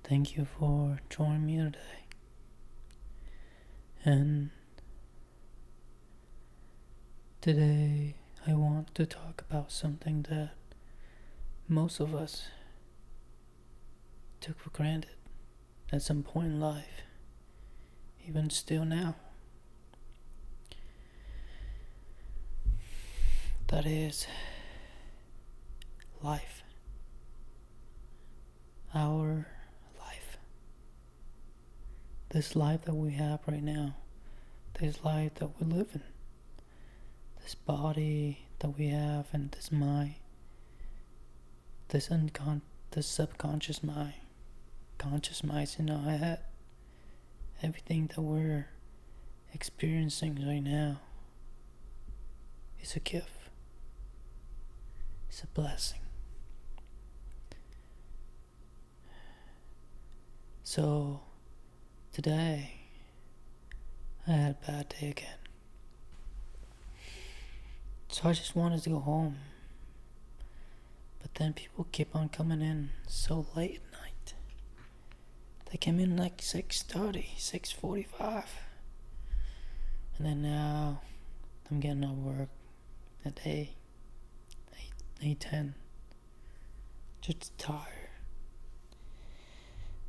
Thank you for joining me today. And today I want to talk about something that most of us took for granted at some point in life, even still now. That is life. Our life. This life that we have right now. This life that we live in. This body that we have and this mind. This subconscious mind. Conscious minds in our head. Everything that we're experiencing right now is a gift. It's a blessing. So today I had a bad day again. So I just wanted to go home. But then people keep on coming in so late at night. They came in like 6:30, 6:45. And then now I'm getting off work at 8:10. Just tired.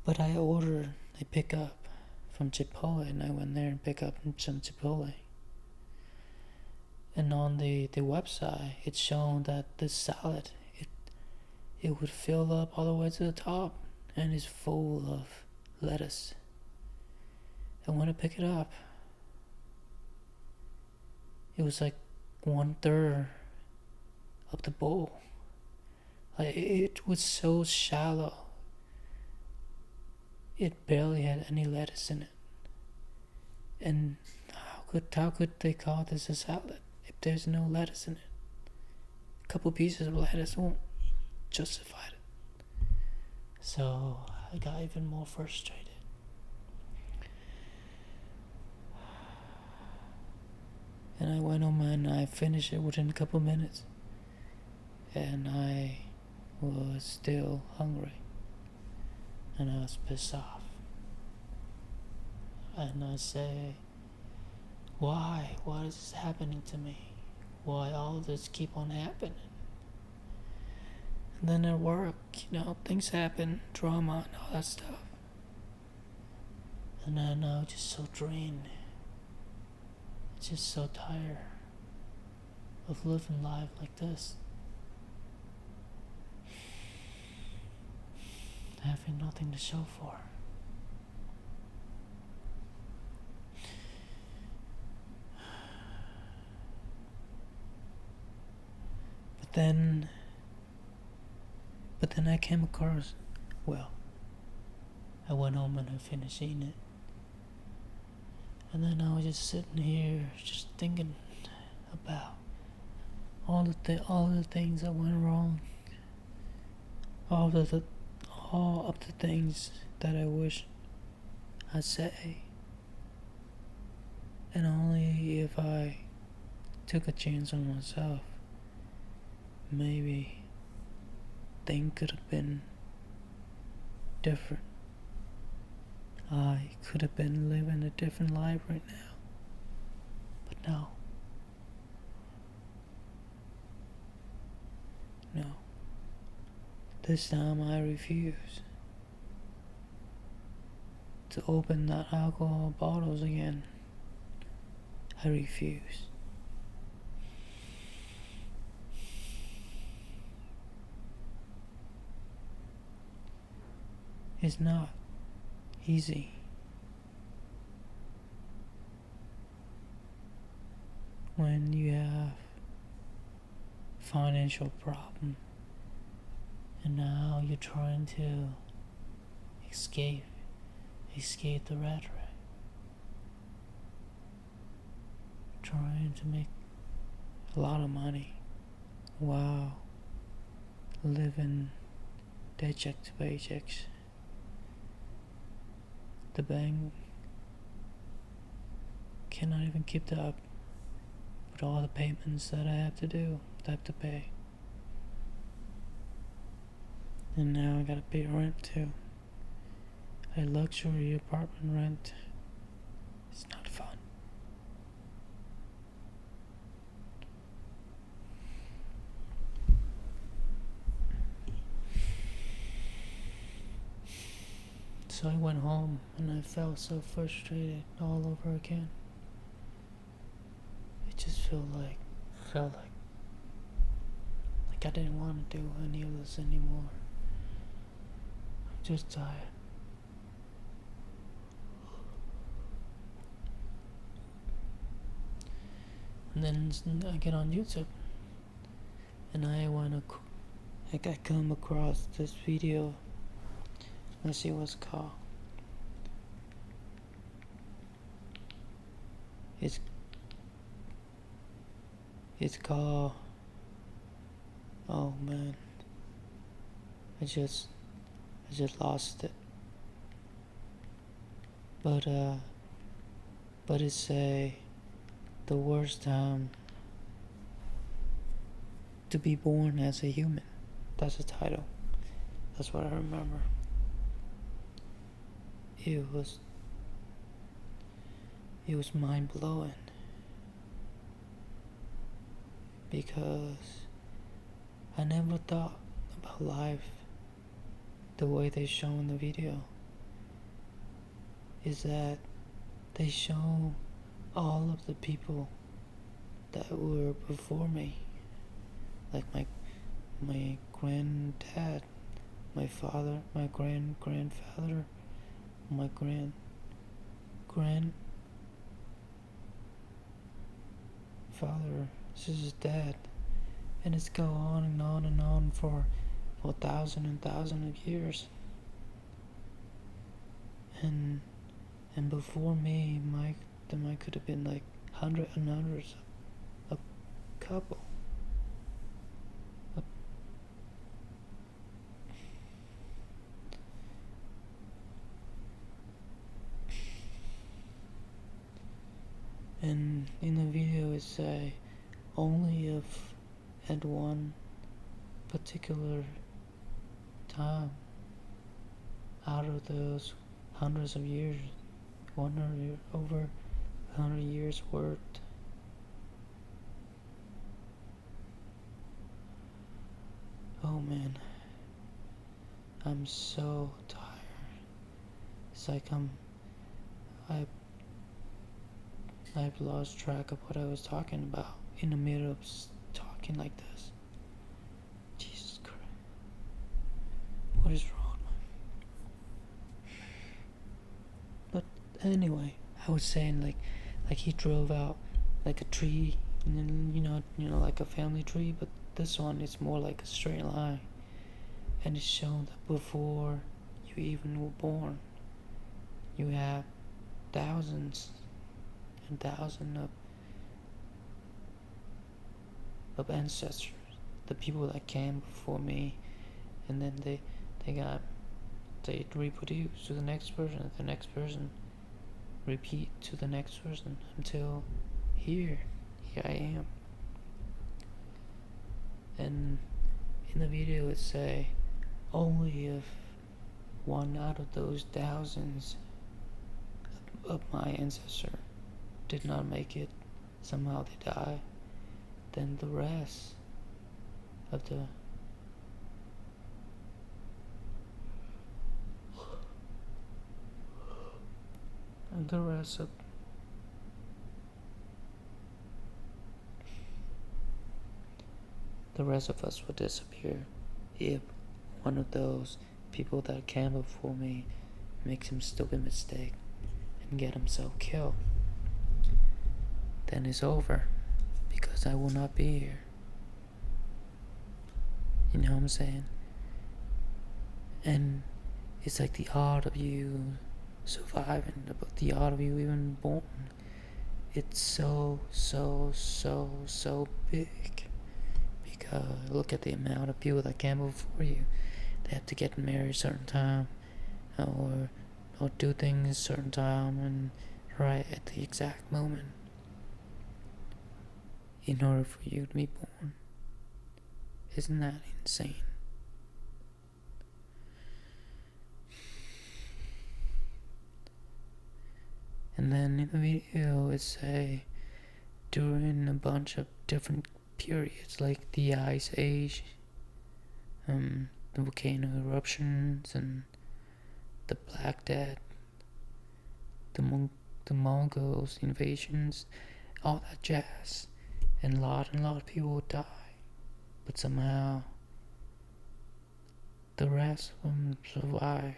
But I ordered a pickup from Chipotle, and I went there and picked up some Chipotle. And on the website, it's shown that this salad, it would fill up all the way to the top, and it's full of lettuce. And when I picked it up, it was like 1/3 of the bowl. Like, it was so shallow. It barely had any lettuce in it. And how could they call this a salad if there's no lettuce in it? A couple pieces of lettuce won't justify it. So I got even more frustrated. And I went home and I finished it within a couple minutes. And I was still hungry. And I was pissed off. And I say, why? Why is this happening to me? Why all this keep on happening? And then at work, things happen, drama and all that stuff. And then I was just so drained. Just so tired of living life like this. Having nothing to show for. But then I came across, I went home and I finished eating it. And then I was just sitting here, just thinking about all the things that went wrong, all of the things that I wish I'd say, and only if I took a chance on myself, maybe things could have been different. I could have been living a different life right now. But no. No. This time I refuse to open that alcohol bottles again. I refuse. It's not easy. When you have financial problem and now you're trying to escape the rat race, trying to make a lot of money while living paycheck to paychecks. The bank cannot even keep up with all the payments that I have to pay. And now I gotta pay rent too. a luxury apartment rent is not fun. So I went home and I felt so frustrated all over again. It just felt like I didn't want to do any of this anymore. I'm just tired. And then I get on YouTube and I come across this video. Let's see what it's called. It's called, oh man, I just lost it. But it's the worst time to be born as a human. That's the title. That's what I remember. It was mind blowing because I never thought about life the way they show in the video. Is that they show all of the people that were before me, like my granddad, my father, my grandfather, my grandfather, this is his dad, and it's go on and on and on for thousands and thousands of years. And before me, there could have been like hundreds and hundreds of couple. And in the video it say only if at one particular time out of those hundreds of years, over 100 years worth, oh man, I'm so tired. It's like I've lost track of what I was talking about in the middle of talking like this. Jesus Christ. What is wrong? But anyway, I was saying like he drove out like a tree, and then you know like a family tree, but this one is more like a straight line, and it's shown that before you even were born, you have thousands and thousands of ancestors, the people that came before me, and then they reproduce to the next person repeat to the next person until here I am. And in the video it say only if one out of those thousands of my ancestor did not make it, somehow they die, then the rest of the rest of us would disappear if one of those people that came before me makes some stupid mistake and get himself killed. Then it's over, because I will not be here. You know what I'm saying? And it's like the odds of you surviving, the odds of you even born, it's so big. Because look at the amount of people that came before you. They have to get married a certain time, or do things a certain time, and right at the exact moment, in order for you to be born. Isn't that insane? And then in the video it say during a bunch of different periods, like the Ice Age, the volcano eruptions, and the Black Death, the Mongols invasions, all that jazz, and a lot of people would die, but somehow the rest of them survive,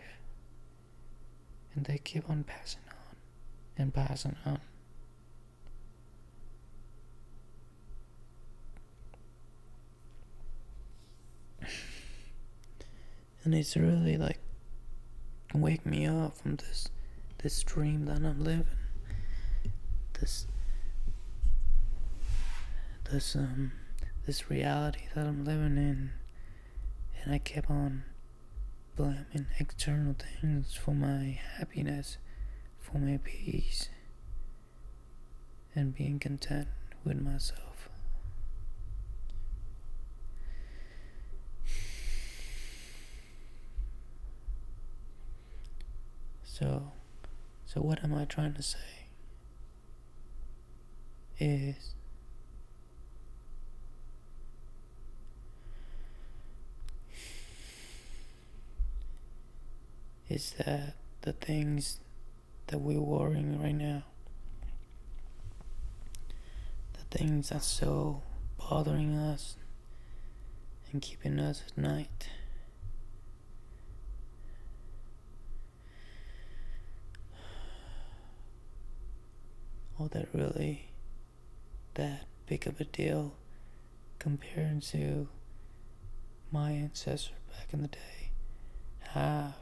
and they keep on passing on and passing on. And it's really like wake me up from this dream that I'm living, this reality that I'm living in, and I kept on blaming external things for my happiness, for my peace, and being content with myself. So what am I trying to say? Is that the things that we're worrying right now, the things that's so bothering us and keeping us at night, all that really that big of a deal compared to my ancestors back in the day have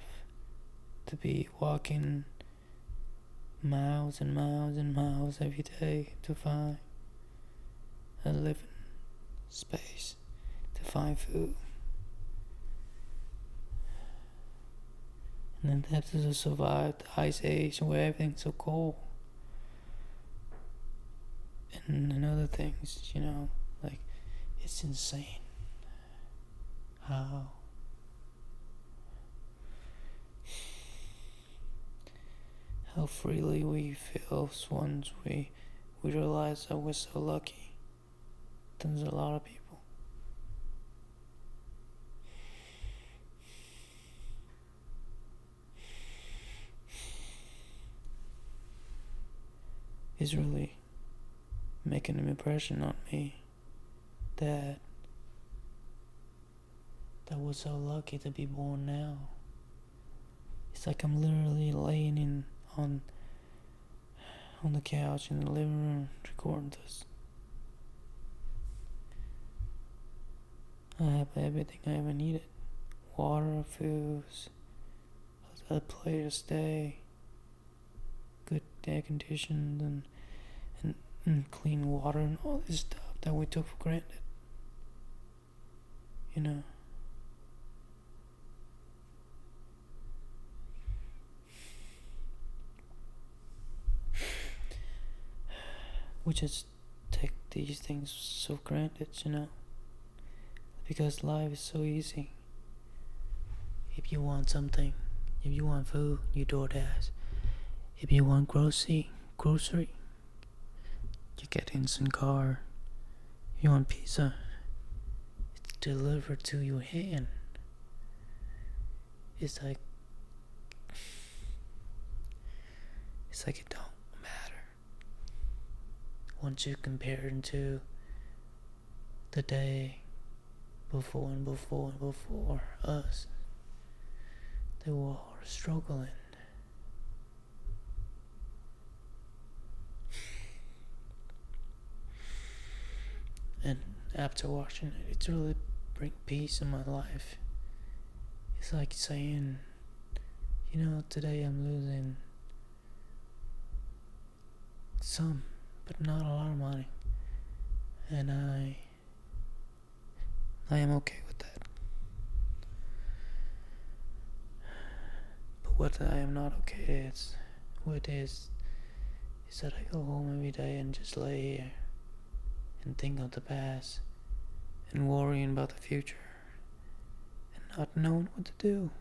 to be walking miles and miles and miles every day to find a living space, to find food. And then they have to survive the Ice Age where everything's so cold. And other things, like it's insane how freely we feel once we realize that we're so lucky. There's a lot of people. It's really making an impression on me that we're so lucky to be born now. It's like I'm literally laying on the couch in the living room recording this. I have everything I ever needed: water, food, a place to stay, good air conditioned, and clean water, and all this stuff that we took for granted. We just take these things so granted, because life is so easy. If you want something, if you want food, you DoorDash. If you want grocery, you get instant car. If you want pizza, it's delivered to your hand. It's like it don't matter. Once you compare it to the day before us, they were all struggling. And after watching it, it's really bring peace in my life. It's like saying, today I'm losing some, but not a lot of money, and I am okay with that. But what I am not okay with is that I go home every day and just lay here and think of the past and worrying about the future and not knowing what to do.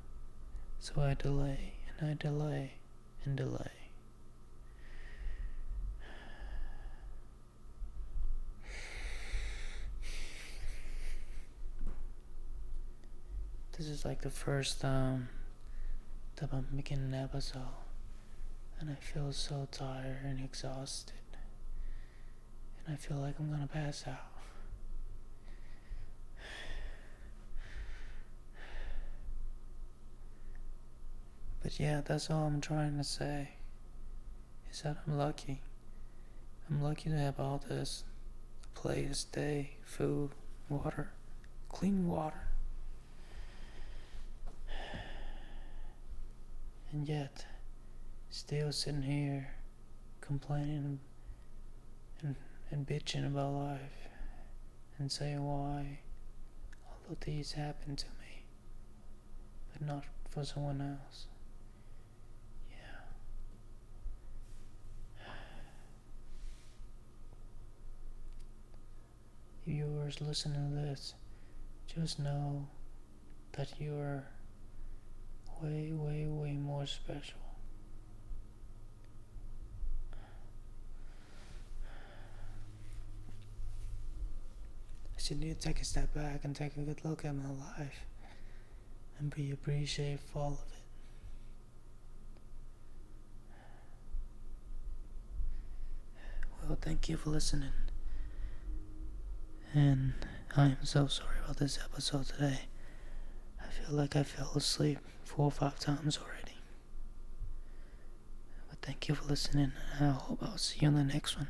So I delay and I delay and delay. This is like the first time I'm making an episode, and I feel so tired and exhausted, and I feel like I'm gonna pass out. But yeah, that's all I'm trying to say, is that I'm lucky. I'm lucky to have all this: a place, stay, food, water, clean water. And yet, still sitting here complaining and bitching about life and saying why all of these happened to me, but not for someone else. Yeah. If you are listening to this, just know that you are way, way, way more special. I should need to take a step back and take a good look at my life and be appreciative for all of it. Well, thank you for listening. And I am so sorry about this episode today. I feel like I fell asleep 4 or 5 times already. But thank you for listening, and I hope I'll see you in the next one.